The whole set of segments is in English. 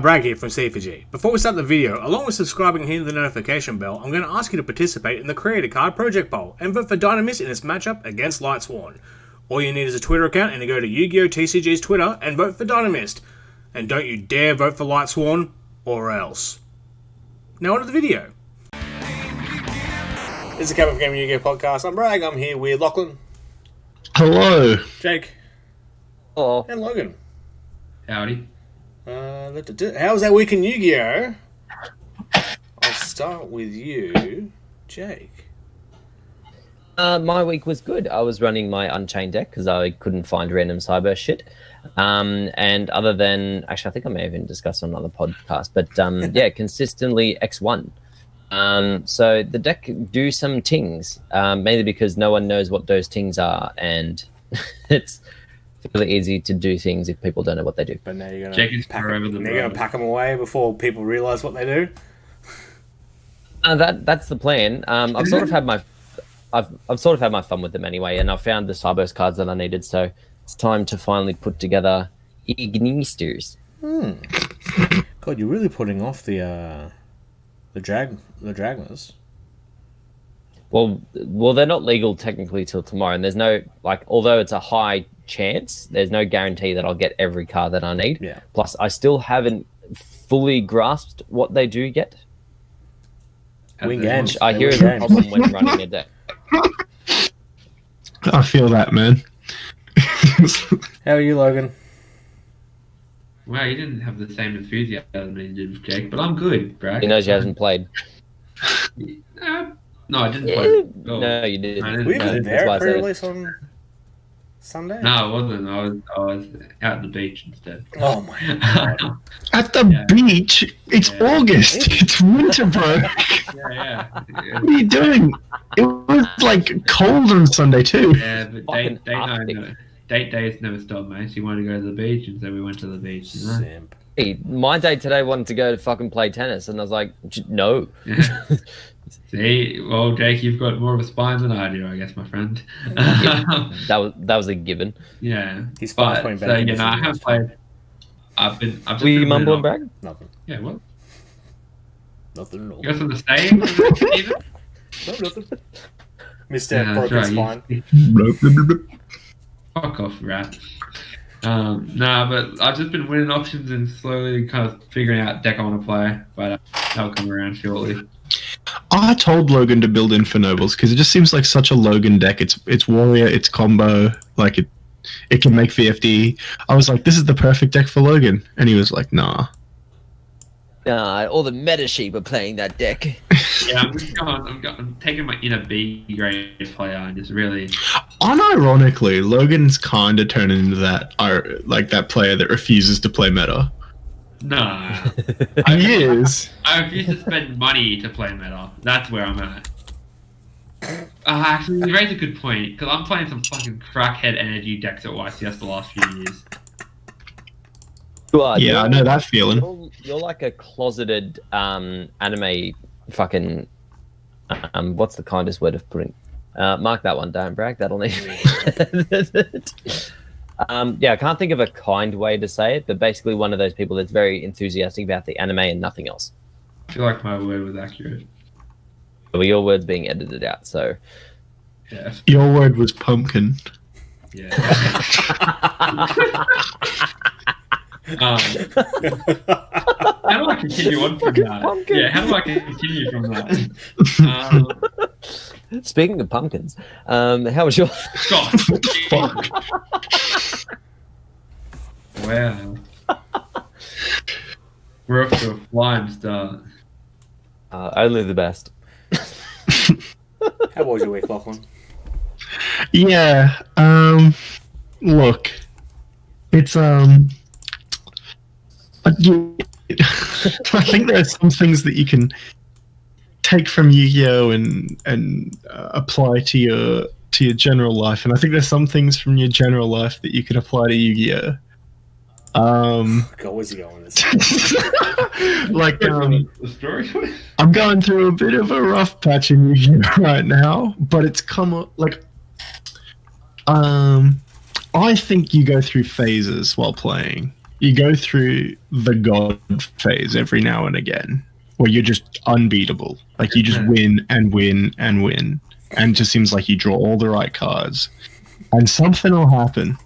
Bragg here from C4G. Before we start the video, along with subscribing and hitting the notification bell, I'm going to ask you to participate in the Creator Card Project Poll and vote for Duelist in its matchup against Lightsworn. All you need is a Twitter account and to go to Yu-Gi-Oh! TCG's Twitter and vote for Duelist. And don't you dare vote for Lightsworn, or else. Now on to the video. This is a Cup of Gaming Yu-Gi-Oh! Podcast. I'm Bragg. I'm here with Lachlan. Hello. Jake. Hello. And Logan. Howdy. How was that week in Yu-Gi-Oh? I'll start with you, Jake. My week was good. I was running my Unchained deck because I couldn't find random cyber shit. And other than, actually, I think I may have even discussed on another podcast, but yeah, consistently X1. So the deck do some things, mainly because no one knows what those things are, and it's really easy to do things if people don't know what they do. But now you're gonna pack them away before people realise what they do. That's the plan. I've sort of had my fun with them anyway, and I found the Cyberse cards that I needed, so it's time to finally put together Ignisters. God, you're really putting off the Dragmas. Well, they're not legal technically till tomorrow, and there's no, like, although it's a high chance, there's no guarantee that I'll get every card that I need. Yeah. Plus, I still haven't fully grasped what they do yet. Which I hear is a problem when running a deck. I feel that, man. How are you, Logan? Wow, you didn't have the same enthusiasm as you did with Jake, but I'm good, Bragg. He knows you hasn't played. No, I didn't play. Oh. No, you didn't. Were you even there at pre-release on Sunday? No, I wasn't. I was out at the beach instead. Oh my god. At the beach? It's August. It's winter, bro. Yeah. What are you doing? It was like cold on Sunday too. Yeah, but date days never stop, mate. So you wanted to go to the beach, and so we went to the beach. You know? Simp. Hey, my date today wanted to go to fucking play tennis, and I was like, no. See, well, Jake, you've got more of a spine than I do, I guess, my friend. Yeah, that was a given. Yeah. He's but, so, you know, I have played. I've just Were you been mumbling, Bragg? Nothing. Yeah, what? Nothing at all. You got something to say? Either? No, nothing. Mr. Broken Spine. Fuck off, rat. Nah, but I've just been winning options and slowly kind of figuring out deck I want to play, but that'll come around shortly. I told Logan to build Infernobles because it just seems like such a Logan deck. It's warrior, it's combo, like it can make VFD. I was like, this is the perfect deck for Logan, and he was like, nah. All the meta sheep are playing that deck. Yeah, I'm taking my inner B grade player and just really. Unironically, Logan's kind of turning into that player that refuses to play meta. Nah. He is. I refuse to spend money to play meta. That's where I'm at. Actually, you raise a good point, because I'm playing some fucking crackhead energy decks at YCS the last few years. Yeah, I know that feeling. You're like a closeted anime fucking... what's the kindest word of putting... mark that one down, Bragg. That'll need... Yeah, I can't think of a kind way to say it, but basically one of those people that's very enthusiastic about the anime and nothing else. I feel like my word was accurate. Well, your word's being edited out, so... Yeah. Your word was pumpkin. Yeah. How do I continue on from that? Pumpkin. Yeah, how do I continue from that? Speaking of pumpkins, how was your... God, fuck. Wow. We're off to a flying start. Only the best. How was your week, Lachlan? Yeah, look, it's, I think there are some things that you can take from Yu-Gi-Oh! and apply to your general life, and I think there's some things from your general life that you can apply to Yu-Gi-Oh! God, where's he going with this? Like, the story. I'm going through a bit of a rough patch in Yu-Gi-Oh! Right now, but it's come up, like, I think you go through phases while playing you go through the god phase every now and again, where you're just unbeatable. Like you just win and win and win, and it just seems like you draw all the right cards, and something will happen,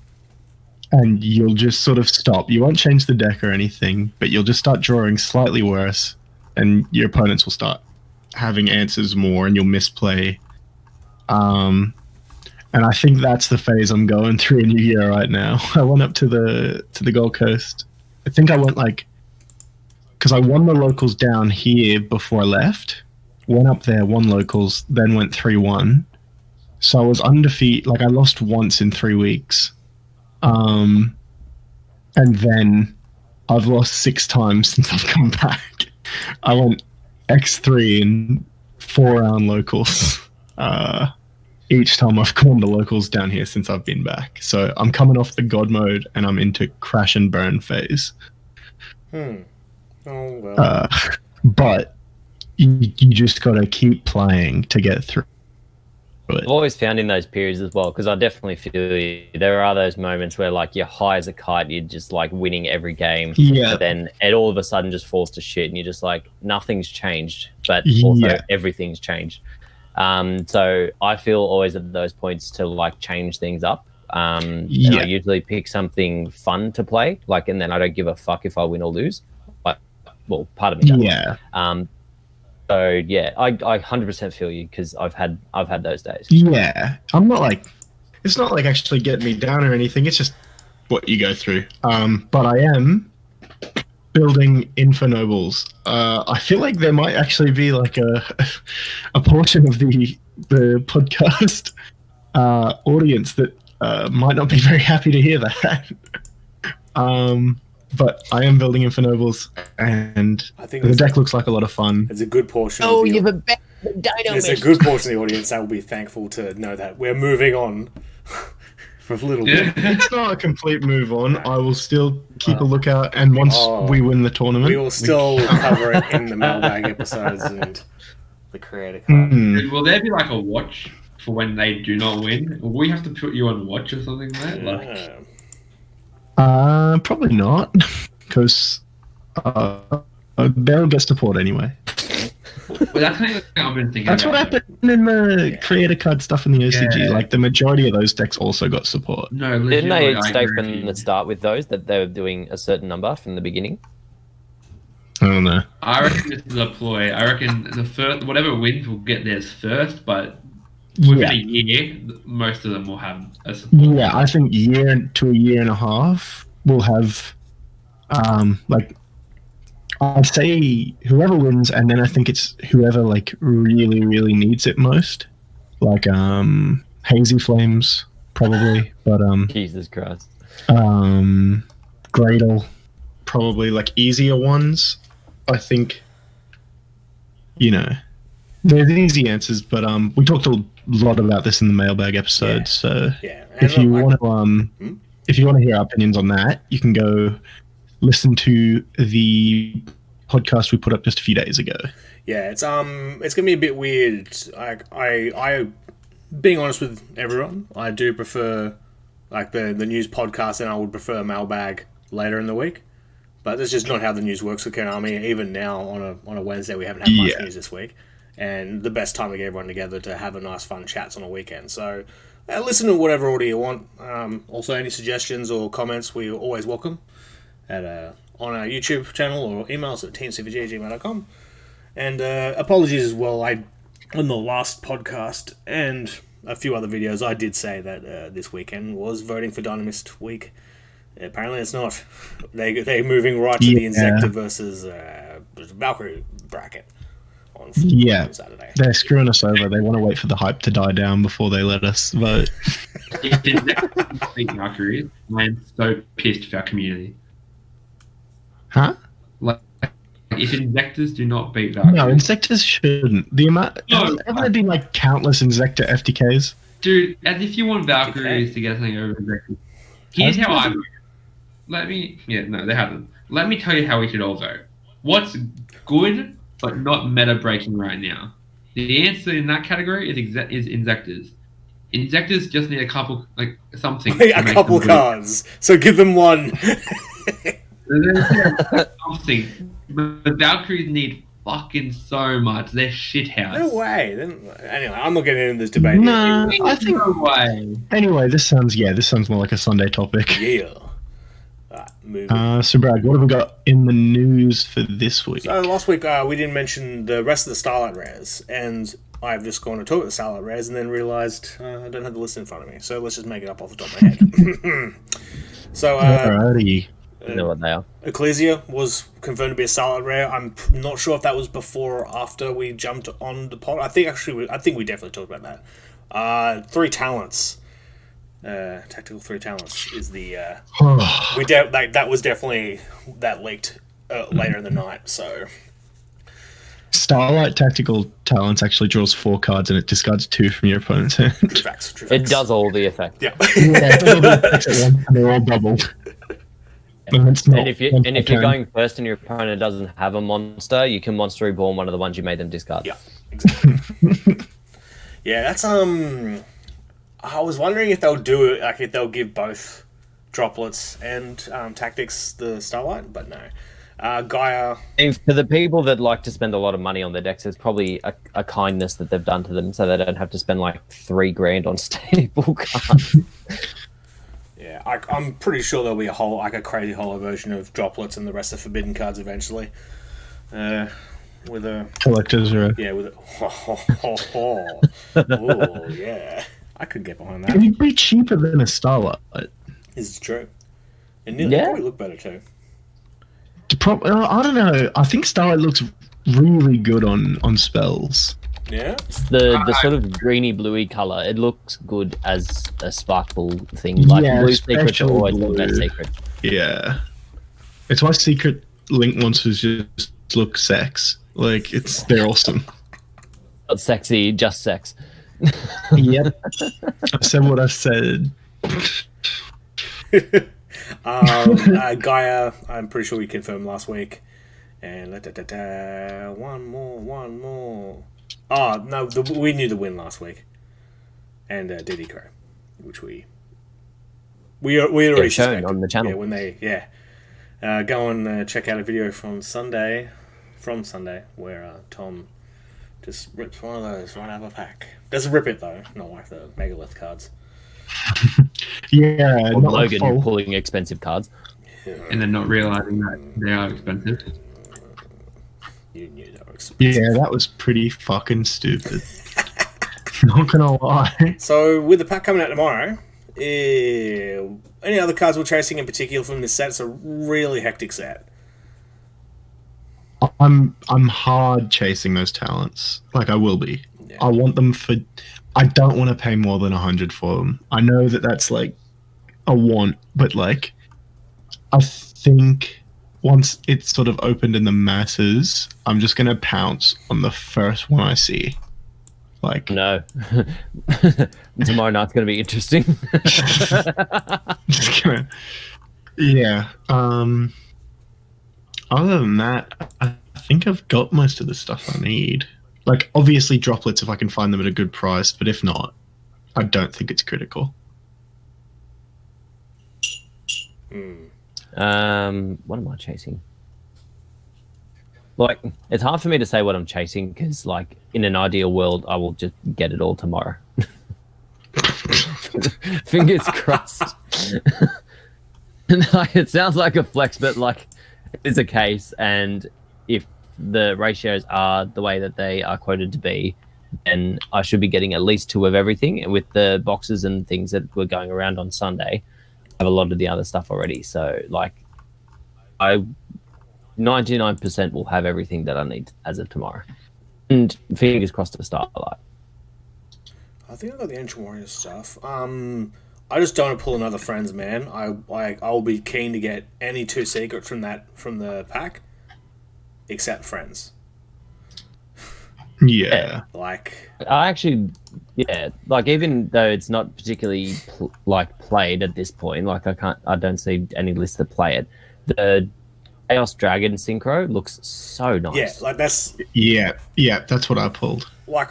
and you'll just sort of stop. You won't change the deck or anything, but you'll just start drawing slightly worse, and your opponents will start having answers more, and you'll misplay. And I think that's the phase I'm going through in Yu-Gi-Oh right now. I went up to the Gold Coast. I think I went because I won the locals down here before I left. Went up there, won locals, then went 3-1. So I was undefeated. Like I lost once in 3 weeks. And then I've lost 6 times since I've come back. I went X3 in 4-round locals. Each time I've gone to locals down here since I've been back. So I'm coming off the god mode and I'm into crash and burn phase. Oh, well. But you just got to keep playing to get through it. I've always found in those periods as well, because I definitely feel you. There are those moments where like you're high as a kite, you're just like winning every game. Yeah. But then it all of a sudden just falls to shit and you're just like, nothing's changed, but also everything's changed. So I feel always at those points to like change things up. And I usually pick something fun to play, like, and then I don't give a fuck if I win or lose. But well, part of me does. Yeah. So yeah, I 100% feel you, because I've had those days. Yeah. I'm not like, it's not like actually getting me down or anything. It's just what you go through. But I am building Infernobles. I feel like there might actually be like a portion of the podcast audience that might not be very happy to hear that. But I am building Infernobles, and I think the deck looks like a lot of fun. There's a good portion. Oh, you've abandoned the Dino There's a good portion of the audience that will be thankful to know that we're moving on for a little bit. It's not a complete move on. I will still keep a lookout, and once we win the tournament, we will still cover it in the mailbag episodes and the creator card. Will there be like a watch for when they do not win? Will we have to put you on watch or something like that? Probably not, because they'll get support anyway. Well, that's kind of what I've been thinking. That's what happened in the creator card stuff in the OCG. Yeah. Like the majority of those decks also got support. No, Didn't they legitimately, I stay agree with from you. the start with those, that they were doing a certain number from the beginning? I don't know. I reckon this is a ploy. I reckon the first, whatever wins will get theirs first, but within a year, most of them will have a support. Yeah, I think year to a year and a half we'll have, like, I'd say whoever wins, and then I think it's whoever like really, really needs it most, like Hazy Flames probably, but Jesus Christ. Gradle probably, like easier ones. I think, you know, there's easy answers, but we talked a lot about this in the mailbag episode. So if you want to if you want to hear our opinions on that, you can go listen to the podcast we put up just a few days ago. Yeah, it's gonna be a bit weird. I being honest with everyone, I do prefer like the news podcast, and I would prefer mailbag later in the week. But that's just not how the news works with Konami. Even now on a Wednesday, we haven't had much news this week, and the best time to get everyone together to have a nice fun chats on a weekend. So listen to whatever order you want. Also, any suggestions or comments, we always welcome at on our YouTube channel or email us at teamc4g@gmail.com. And apologies as well. On the last podcast and a few other videos, I did say that this weekend was voting for Dynamist week. Apparently, it's not. They're moving right to the Insector versus Valkyrie bracket on Saturday. They're screwing us over. They want to wait for the hype to die down before they let us vote. If Insectors beat Valkyrie, I'm so pissed for our community. Huh? Like, if Insectors do not beat Valkyrie... No, Insectors shouldn't. The amount... Haven't there been, like, countless Insector FTKs? Dude, as if you want Valkyries to get something over Insectors. Here's how I vote. They haven't. Let me tell you how we should all vote. What's good, but not meta-breaking right now? The answer in that category is Insectors. Insectors just need a couple, like, something. A couple cards. So give them one. something. The Valkyries need fucking so much. They're shit house. No way. Then anyway, I'm not getting into this debate. No, I think. No way. Anyway, this sounds more like a Sunday topic. Yeah. Moving. So Brad, what have we got in the news for this week? So last week we didn't mention the rest of the Starlight rares, and I've just gone to talk about the Starlight rares and then realised I don't have the list in front of me. So let's just make it up off the top of my head. So Alrighty. You know what they are. Ecclesia was confirmed to be a Starlight rare. I'm not sure if that was before or after we jumped on the pod. I think we definitely talked about that. 3 talents. Tactical 3 talents is the that was definitely that leaked later in the night. So Starlight tactical talents actually draws 4 cards and it discards 2 from your opponent's hand. true facts. It does all the effect. Yeah. They're all doubled. And if you're going first and your opponent doesn't have a monster, you can monster reborn one of the ones you made them discard. Yeah, exactly. Yeah, that's I was wondering if they'll do it, like if they'll give both droplets and tactics the Starlight, but no. Gaia. And for the people that like to spend a lot of money on their decks, it's probably a kindness that they've done to them, so they don't have to spend like $3,000 on stable cards. Yeah, I'm pretty sure there'll be a crazy holo version of droplets and the rest of forbidden cards eventually. With a Collectors are. yeah, with a oh yeah, I could get behind that. It'd be cheaper than a Starlight. This is true, and they probably look better too. I don't know. I think Starlight looks really good on spells. Yeah, It's the sort of greeny bluey color. It looks good as a sparkle thing. Like blue secrets are always the best secret. Yeah, it's why secret link monsters just look sex. Like they're awesome. Not sexy, just sex. Yep, I've said what I've said. Gaia, I'm pretty sure we confirmed last week. And one more. Oh no, we knew the win last week. And DD Crow, which we had already shown suspected on the channel. Yeah, when they go and check out a video from Sunday, where Tom just rips one of those right out of a pack. Doesn't rip it though, not like the Megalith cards. Yeah, Or not Logan like pulling expensive cards. And then not realizing that they are expensive. You knew they were expensive. Yeah, that was pretty fucking stupid. Not gonna lie. So with the pack coming out tomorrow, any other cards we're chasing in particular from this set? It's a really hectic set. I'm hard chasing those talents. Like I will be. Yeah. I want them for. I don't want to pay more than 100 for them. I know that that's like a want, but like I think once it's sort of opened in the masses, I'm just gonna pounce on the first one I see. Like No. Tomorrow night's going to be interesting. just gonna, yeah. Other than that, I think I've got most of the stuff I need. Like, obviously droplets if I can find them at a good price, but if not, I don't think it's critical. What am I chasing? Like, it's hard for me to say what I'm chasing because, like, in an ideal world, I will just get it all tomorrow. Fingers crossed. Like, it sounds like a flex, but like, it's a case, and if the ratios are the way that they are quoted to be, then I should be getting at least 2 of everything. And with the boxes and things that were going around on Sunday, I have a lot of the other stuff already. So, like, I 99% will have everything that I need as of tomorrow. And fingers crossed to Starlight. I think I got the Ancient Warriors stuff. I just don't want to pull another Friends, man. I'll be keen to get any 2 secrets from the pack, except Friends. Yeah. Like, I actually, like, even though it's not particularly played at this point, like I don't see any lists that play it. The Chaos Dragon Synchro looks so nice. yeah, like that's Yeah, that's what I pulled. like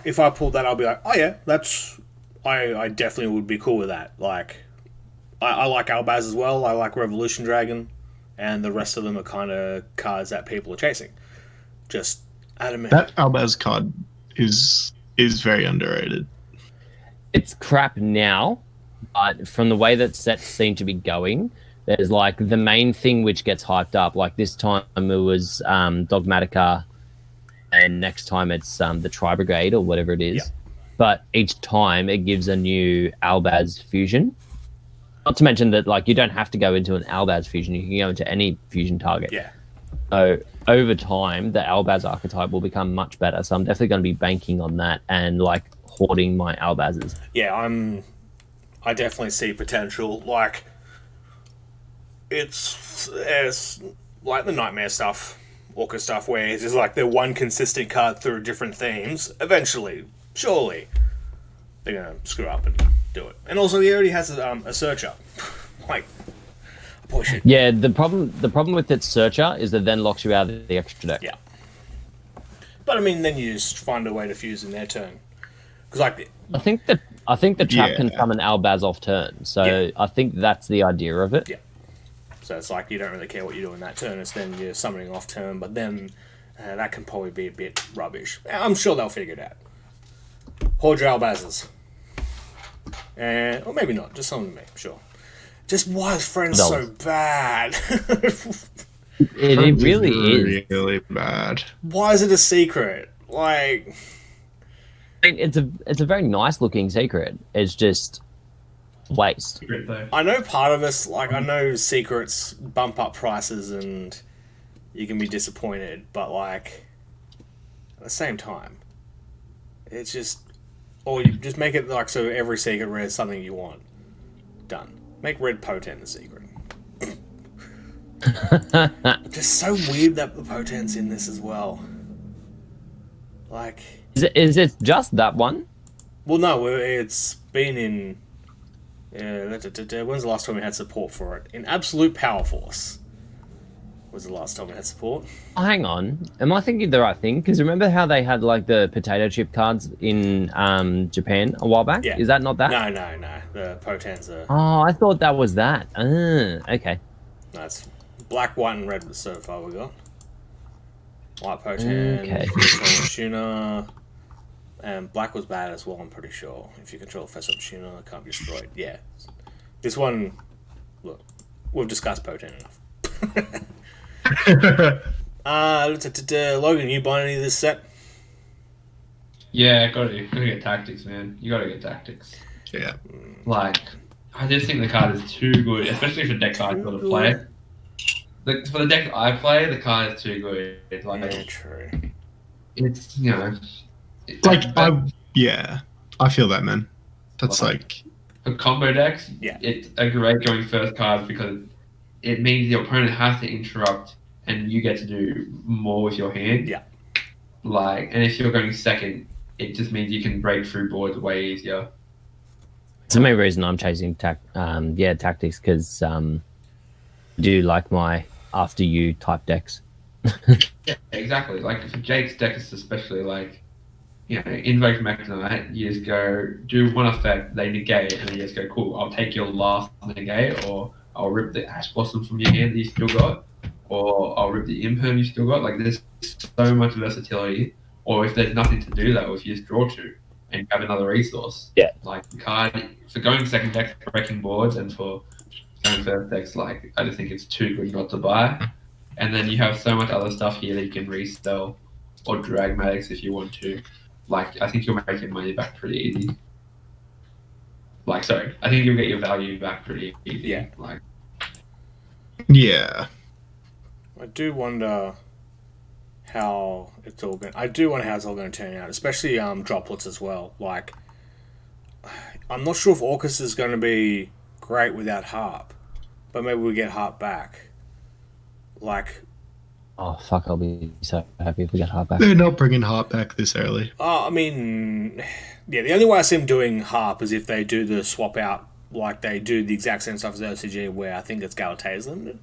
if I pulled that, I'll be like, oh yeah, that's I definitely would be cool with that. Like, I like Albaz as well. I like Revolution Dragon. and the rest of them are kind of cards that people are chasing. Just adamant. That Albaz card is very underrated. It's crap now, but from the way that sets seem to be going, there's like the main thing which gets hyped up. Like this time it was Dogmatica, and next time it's the Tri Brigade or whatever it is. Yeah. But each time it gives a new Albaz fusion. Not to mention that like you don't have to go into an Albaz fusion; you can go into any fusion target. Yeah. So over time, the Albaz archetype will become much better. So I'm definitely going to be banking on that and like hoarding my Albazes. Yeah, I definitely see potential. Like, it's like the Nightmare stuff, Orca stuff, where it's just like the one consistent card through different themes. Eventually, surely, they're gonna screw up and do it. And also, he already has a searcher. Like, bullshit. Yeah, the problem with its searcher is that then locks you out of the extra deck. Yeah. But I mean, then you just find a way to fuse in their turn. Because like, I think the trap can Yeah. summon Albaz off turn. So Yeah. I think that's the idea of it. yeah. So it's like you don't really care what you do in that turn. It's then you're summoning off turn. But then that can probably be a bit rubbish. I'm sure they'll figure it out. Hoard your Albazes. Or maybe not. Just summon me. Sure. Just why is Friends so bad? It really is. Really bad. Why is it a secret? Like, I mean, it's a very nice looking secret. It's just waste. Great though. I know part of us, like, I know secrets bump up prices and you can be disappointed, but, like, at the same time, it's just, or you just make it, like, so every secret red is something you want. Done. Make red potent the secret. Just so weird that the potent's in this as well. Like, Is it just that one? well, no, it's been in. When's the last time we had support for it? In Absolute Power Force. Was the last time we had support? Oh, hang on. Am I thinking the right thing? Because remember how they had like the potato chip cards in Japan a while back? Yeah. Is that not that? No. The potents are. Oh, I thought that was that. Okay. That's black, white, and red so far we got. White potent, Okay. tuna, and black was bad as well, I'm pretty sure. If you control Fessor tuna, it can't be destroyed. Yeah. This one, look, we've discussed potent enough. Logan, you buying any of this set? Yeah, gotta get tactics, man. You gotta get tactics. Yeah. Like, I just think the card is too good, especially for deck I got to play. For the deck I play, the card is too good. It's like, Yeah, true. it's, you know... Like, I feel that, man. That's like... For combo decks, Yeah. it's a great going first card because it means the opponent has to interrupt and you get to do more with your hand. Yeah. Like, and if you're going second, it just means you can break through boards way easier. It's the main reason I'm chasing tactics because I do like my after you type decks. Yeah, exactly. Like for Jake's decks, especially, like, you know, invoke Mechanite, you just go do one effect, they negate, and then you just go, cool, I'll take your last negate, or I'll rip the Ash Blossom from your hand that you still got, or I'll rip the Imperm you still got. Like, there's so much versatility. Or if there's nothing to do that with, you just draw two and you have another resource. Yeah. Like, the card, for going second deck, breaking boards, and for going first decks, like, I just think it's too good not to buy. And then you have so much other stuff here that you can resell, or Dragmatics if you want to. Like, I think you'll make your money back pretty easy. Like, sorry, I think you'll get your value back pretty easy. Yeah. Like, Yeah. I do wonder how it's all going. I do wonder how it's all going to turn out, especially droplets as well. Like, I'm not sure if Orcus is going to be great without Harp, but maybe we get Harp back. Like, Oh fuck! I'll be so happy if we get Harp back. They're not bringing Heart back this early. I mean, yeah, the only way I see them doing Harp is if they do the swap out, like they do the exact same stuff as OCG, where I think it's Galatea's limited.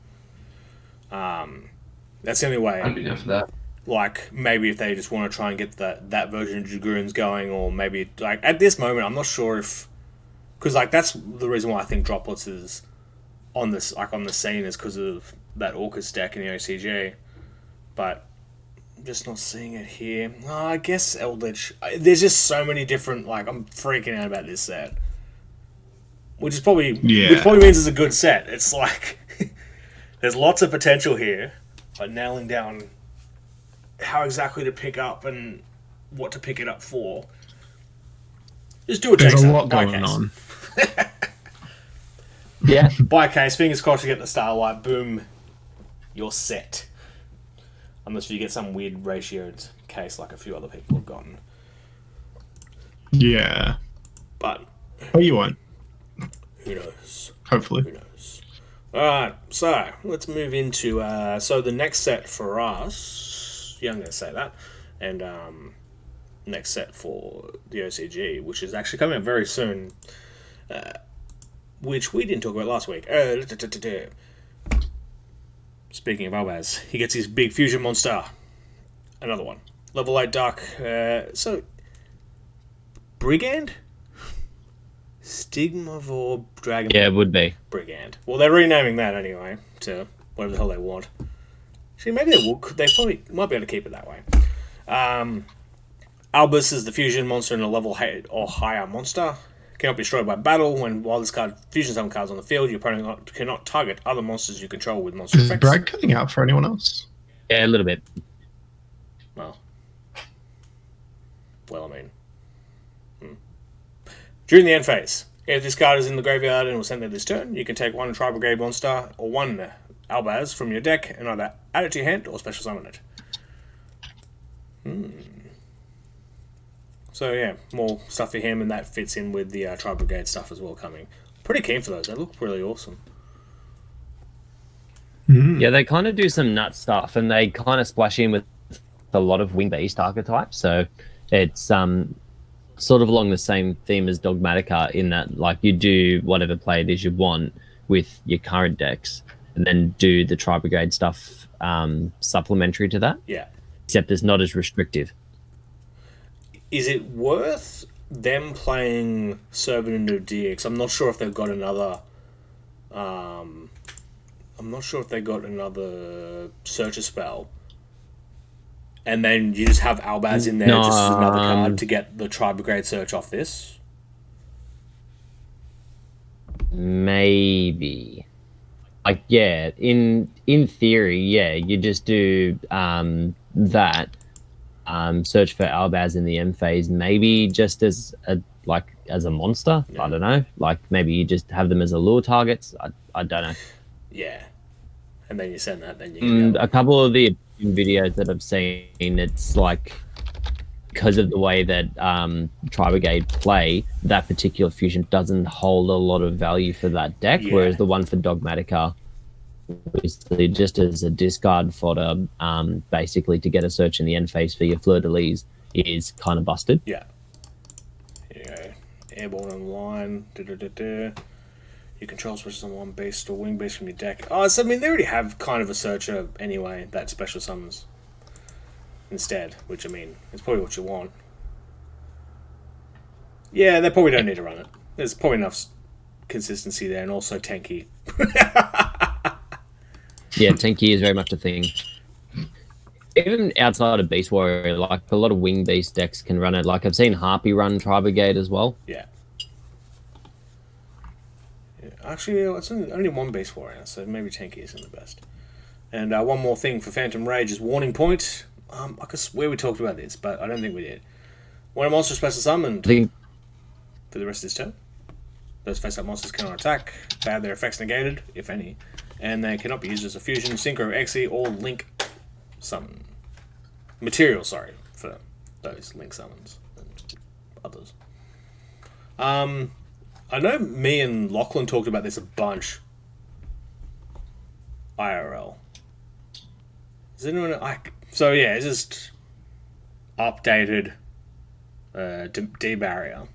That's the only way. I'd be down for that. Like, maybe if they just want to try and get that version of Dragoons going, or maybe, like, at this moment, I'm not sure if... Because, like, that's the reason why I think Droplets is on this, like, on the scene, is because of that Orcus deck in the OCG, but I'm just not seeing it here. Oh, I guess Eldritch. There's just so many different. Like, I'm freaking out about this set, which probably means it's a good set. It's like there's lots of potential here, but nailing down how exactly to pick up and what to pick it up for. Just do a There's a lot going on. Yeah. Buy a case, fingers crossed you get the Starlight, boom, you're set. Unless you get some weird ratioed case like a few other people have gotten. Yeah. But you won't. Who knows? Hopefully. Who knows? Alright, so let's move into so the next set for us, yeah, I'm going to say that, and next set for the OCG, which is actually coming up very soon, which we didn't talk about last week. Speaking of Albaz, he gets his big fusion monster. Another one. Level 8 Dark. So, Brigand? Stigmavore Dragon. Yeah, it would be. Brigand. Well, they're renaming that anyway to whatever the hell they want. See, maybe they will. They probably might be able to keep it that way. Albus is the fusion monster and a level 8 or higher monster. Cannot be destroyed by battle. While this card fusion summon cards on the field, your opponent cannot target other monsters you control with monster Is effects. Brad cutting out for anyone else? Yeah, a little bit. Well, I mean. During the end phase, if this card is in the graveyard and was sent there this turn, you can take one Tri Brigade monster or one Albaz from your deck and either add it to your hand or special summon it. So yeah, more stuff for him, and that fits in with the Tri Brigade stuff as well coming. Pretty keen for those. They look really awesome. Yeah, they kind of do some nut stuff, and they kind of splash in with a lot of wing beast archetypes. So it's sort of along the same theme as Dogmatica in that, like, you do whatever play it is you want with your current decks, and then do the Tri Brigade stuff supplementary to that. Yeah. Except it's not as restrictive. Is it worth them playing Servant into DX? I'm not sure if they've got another. I'm not sure if they got another Searcher spell, and then you just have Albaz in there just as another card to get the Tri Brigade search off this. Maybe. Like, yeah, in theory, yeah, you just do that. Search for Albaz in the end phase, maybe just as a monster. Yeah. I don't know. Like, maybe you just have them as a lure targets. I don't know. Yeah, and then you send that. Then you a couple of the videos that I've seen, it's like because of the way that Tri Brigade play, that particular fusion doesn't hold a lot of value for that deck, whereas the one for Dogmatica, basically just as a discard fodder, basically to get a search in the end phase for your fleur-de-lis is kind of busted. Yeah. Here you go. Airborne online. You control switches on one beast or wing beast from your deck. Oh, so I mean, they already have kind of a searcher anyway that special summons instead, which, I mean, is probably what you want. Yeah, they probably don't need to run it. There's probably enough consistency there, and also tanky. Yeah, tanky is very much a thing. Even outside of Beast Warrior, like, a lot of wing beast decks can run it. Like, I've seen Harpy run Tri Brigade as well. Yeah. Actually, it's only one Beast Warrior, so maybe tanky isn't the best. And one more thing for Phantom Rage is Warning Point. I could swear we talked about this, but I don't think we did. When a monster is special summoned for the rest of this turn, those face-up monsters cannot attack, have their effects negated, if any, and they cannot be used as a fusion, synchro, Xe, or link summon. Material, sorry, for those link summons and others. I know me and Lachlan talked about this a bunch. IRL. Is anyone so yeah, it's just updated D-barrier,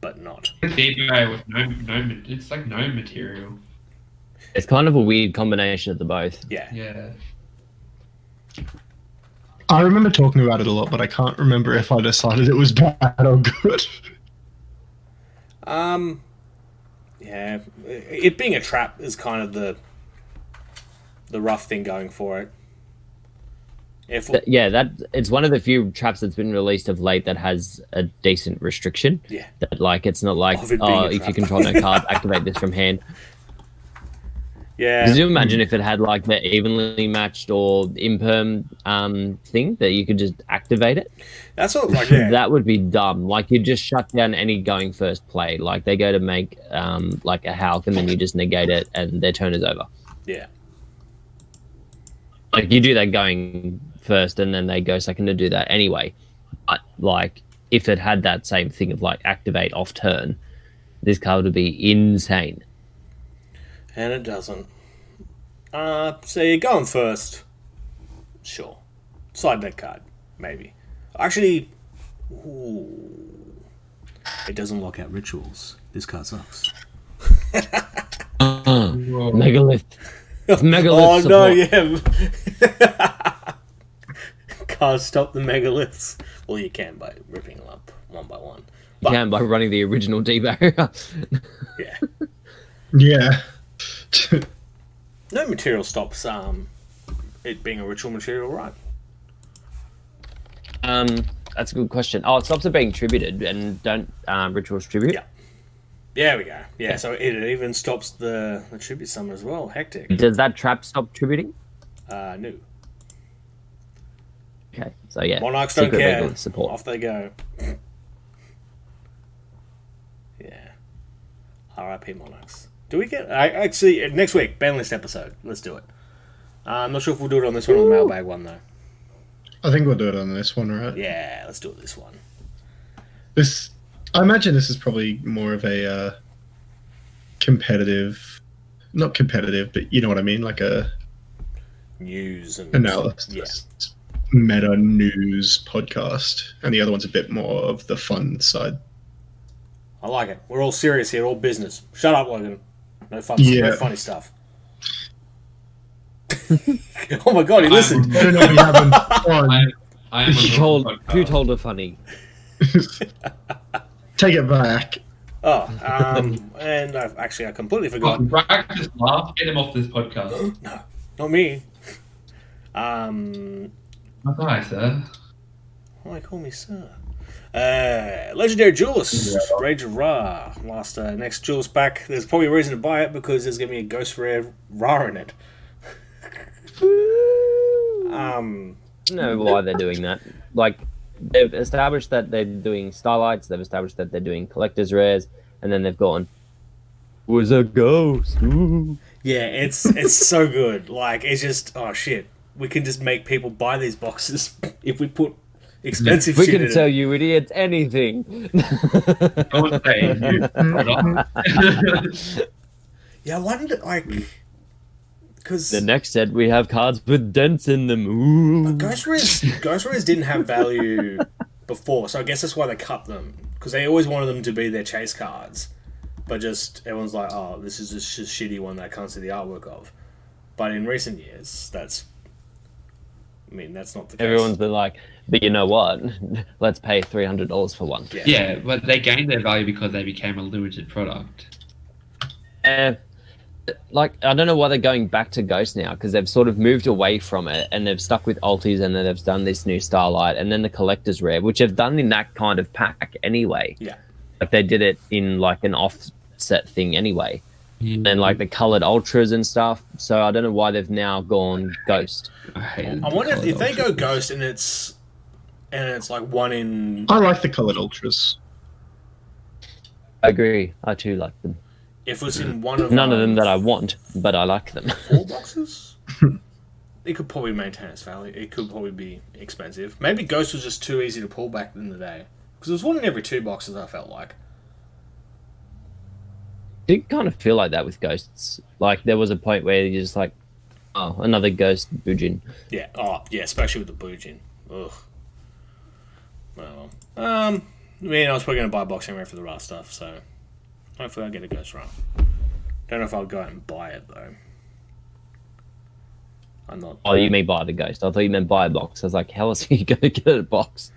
but not D-barrier with no. It's like no material. It's kind of a weird combination of the both. Yeah. I remember talking about it a lot, but I can't remember if I decided it was bad or good. Yeah, it being a trap is kind of the the rough thing going for it. If it's one of the few traps that's been released of late that has a decent restriction. Yeah. That like it's not like Of it being a if trap. you control no card, activate this from hand. yeah, Could you imagine if it had like the evenly matched or imperm thing that you could just activate it? that's what like yeah. That would be dumb. Like you just shut down any going first play. Like they go to make like a Hulk and then you just negate it and their turn is over. Yeah. Like you do that going first and then they go second to do that anyway. But like if it had that same thing of like activate off turn, this card would be insane. And it doesn't. So you're going first. Sure. Side deck card, maybe. Actually, ooh, it doesn't lock out rituals. This card sucks. Megalith. Megalith Oh support. no, yeah. Can't stop the megaliths. Well, you can by ripping them up one by one. You can by running the original D barrier. Yeah. Yeah. No material stops it being a ritual material, right? That's a good question. Oh, it stops it being tributed, and don't rituals tribute? Yeah. There we go. Yeah, so it even stops the tribute summon as well. Hectic. Does that trap stop tributing? No. Okay, so yeah. Monarchs don't secret care. megalith support. Off they go. Yeah. R.I.P. Monarchs. Do we get... actually, next week, ban list episode. Let's do it. I'm not sure if we'll do it on this one or the mailbag one, though. I think we'll do it on this one, right? Yeah, let's do it this one. I imagine this is probably more of a competitive, not competitive, but you know what I mean, like a News and... analysis, meta news podcast, and the other one's a bit more of the fun side. I like it. We're all serious here, all business. Shut up, Logan. No fun, no funny stuff. Oh my god, he listened. We're gonna be having fun. I am Who told her funny? Take it back. Oh, and I completely forgot. Brad just laugh. Get him off this podcast. No, not me. Hi, sir. Why call me sir? Legendary Duelist, Rage of Ra. Last next Duelist back. There's probably a reason to buy it because there's gonna be a Ghost Rare Ra in it. I don't know why they're doing that. Like, they've established that they're doing Starlights, they've established that they're doing Collector's Rares, and then they've gone, was a ghost. Ooh. Yeah, it's so good. Like, it's just, oh shit. We can just make people buy these boxes if we put expensive We shit can in tell it. you idiots anything. I was saying you. Yeah, I wonder, like, because The next set, we have cards with dents in them. Ooh. Ghost Rares didn't have value before, so I guess that's why they cut them. Because they always wanted them to be their chase cards. But just, everyone's like, oh, this is just a shitty one that I can't see the artwork of. But in recent years, that's not the case. Everyone's been like, but you know what? Let's pay $300 for one. Yeah, but they gained their value because they became a limited product. Like, I don't know why they're going back to Ghost now, because they've sort of moved away from it, and they've stuck with Altis, and then they've done this new Starlight, and then the Collector's Rare, which they've done in that kind of pack anyway. Yeah. Like, they did it in, like, an offset thing anyway. And, like, the coloured Ultras and stuff. So I don't know why they've now gone Ghost. I hate I wonder if they go Ghost and it's like one in... I like the coloured ultras. I agree. I too like them. If it was in one of... None of them that I want, but I like them. 4 boxes? It could probably maintain its value. It could probably be expensive. Maybe Ghost was just too easy to pull back in the day. Because it was one in every 2 boxes, I felt like. I did kind of feel like that with Ghosts. Like, there was a point where you're just like, oh, another Ghost Bujin. Yeah, especially with the Bujin. Ugh. Well, I was probably going to buy a boxing rare for the Ra stuff, so hopefully I'll get a Ghost Ra. Don't know if I'll go out and buy it, though. I'm not... Oh, you mean buy the Ghost? I thought you meant buy a box. I was like, how else are you going to get a box?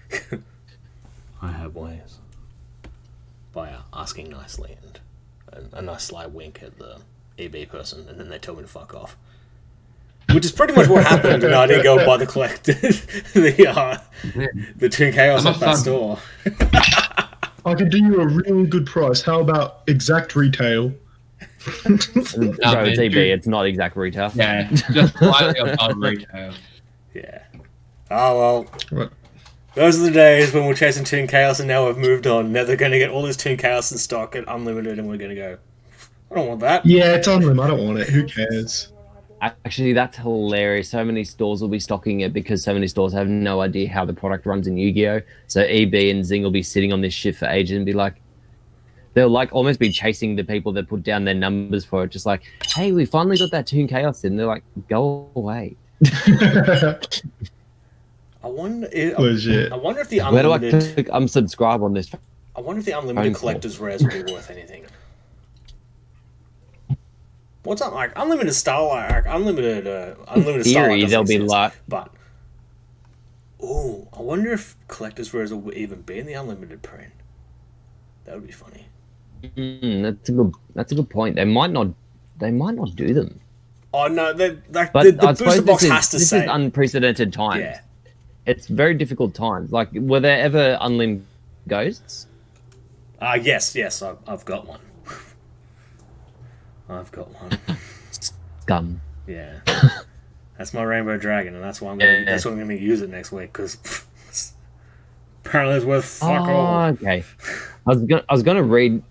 I have ways. By asking nicely and a nice sly wink at the EB person, and then they tell me to fuck off. Which is pretty much what happened, and I didn't go and buy the the Toon Chaos off that store. I could do you a really good price. How about exact retail? No, it's EB. It's not exact retail. Yeah, just slightly above retail. Yeah. Oh, well. What? Those are the days when we're chasing Toon Chaos, and now we've moved on. Now they're going to get all this Toon Chaos in stock at Unlimited, and we're going to go, I don't want that. Yeah, it's on them. I don't want it. Who cares? Actually, that's hilarious. So many stores will be stocking it because so many stores have no idea how the product runs in Yu-Gi-Oh! So EB and Zing will be sitting on this shit for ages and be like, they'll like almost be chasing the people that put down their numbers for it. Just like, hey, we finally got that Toon Chaos in. They're like, go away. I wonder if the Where do I Unlimited... click unsubscribe on this? I wonder if the Unlimited Collector's Rares would be worth anything. What's up, like Unlimited Starlight, like Unlimited In theory, they'll be like, but I wonder if Collector's Rares will even be in the Unlimited print. That would be funny. That's a good point. They might not do them. Oh no, the I booster box has to this say is unprecedented times. Yeah. It's very difficult times. Like, were there ever Unlim Ghosts? Yes, I've got one. I've got one. Scum. Yeah, that's my Rainbow Dragon, and that's why that's why I'm going to use it next week because apparently it's worth fuck all. Okay. I was gonna reread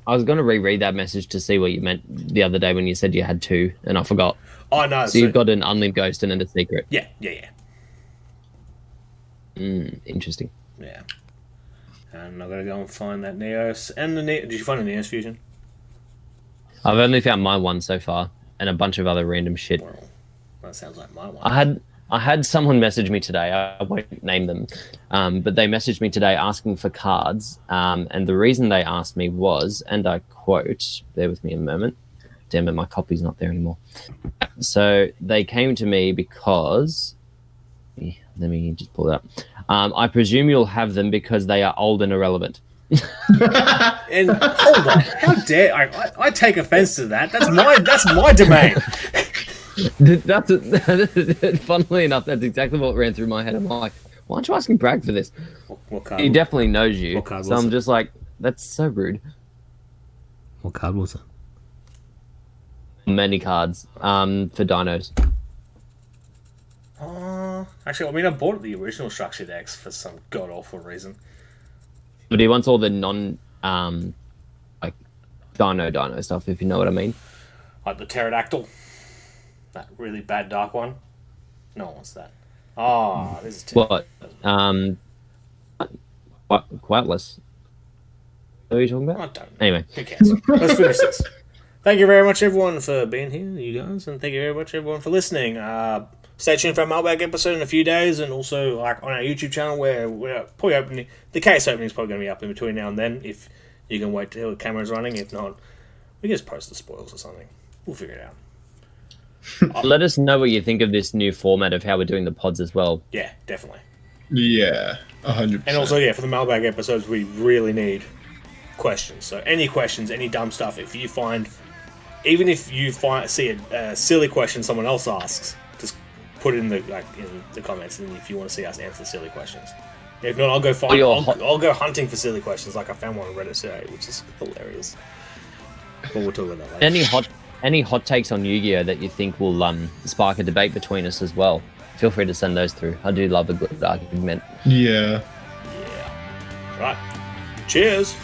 that message to see what you meant the other day when you said you had two, and I forgot. Oh no! So you've got an Unlim Ghost and then a secret. Yeah. Interesting. Yeah. And I've got to go and find that Neos and the Did you find a Neos fusion? I've only found my one so far, and a bunch of other random shit. Well, that sounds like my one. I had someone message me today. I won't name them, but they messaged me today asking for cards. And the reason they asked me was, and I quote, bear with me a moment. Damn it, my copy's not there anymore. So they came to me because, let me just pull it up. I presume you'll have them because they are old and irrelevant. And hold on, how dare I take offense to that? That's my domain. Funnily enough, that's exactly what ran through my head. I'm like, why aren't you asking Bragg for this? What card? He definitely knows you. What card so was I'm it? just like, that's so rude. What card was it? Many cards for dinos. Actually, I mean, I bought the original structure decks for some god awful reason. But he wants all the non like dino stuff, if you know what I mean. Like the pterodactyl, that really bad dark one. No one wants that. Oh, this is What? Quietless. What are you talking about? I don't know. Anyway. Who cares? Let's finish this. Thank you very much, everyone, for being here, you guys, and thank you very much, everyone, for listening. Stay tuned for a mailbag episode in a few days, and also like on our YouTube channel where we're probably opening. The case opening is probably going to be up in between now and then. If you can wait till the camera's running, if not, we can just post the spoils or something. We'll figure it out. Let us know what you think of this new format of how we're doing the pods as well. Yeah, definitely. Yeah, 100%. And also, for the mailbag episodes, we really need questions. So any questions, any dumb stuff, if you find, even if you see a silly question someone else asks, just put it in the comments, and if you want to see us answer silly questions. If not, I'll go hunting for silly questions, like I found one on Reddit today, which is hilarious. But we'll talk about that later. Any hot takes on Yu-Gi-Oh that you think will spark a debate between us as well? Feel free to send those through. I do love a good argument. Yeah. Right. Cheers.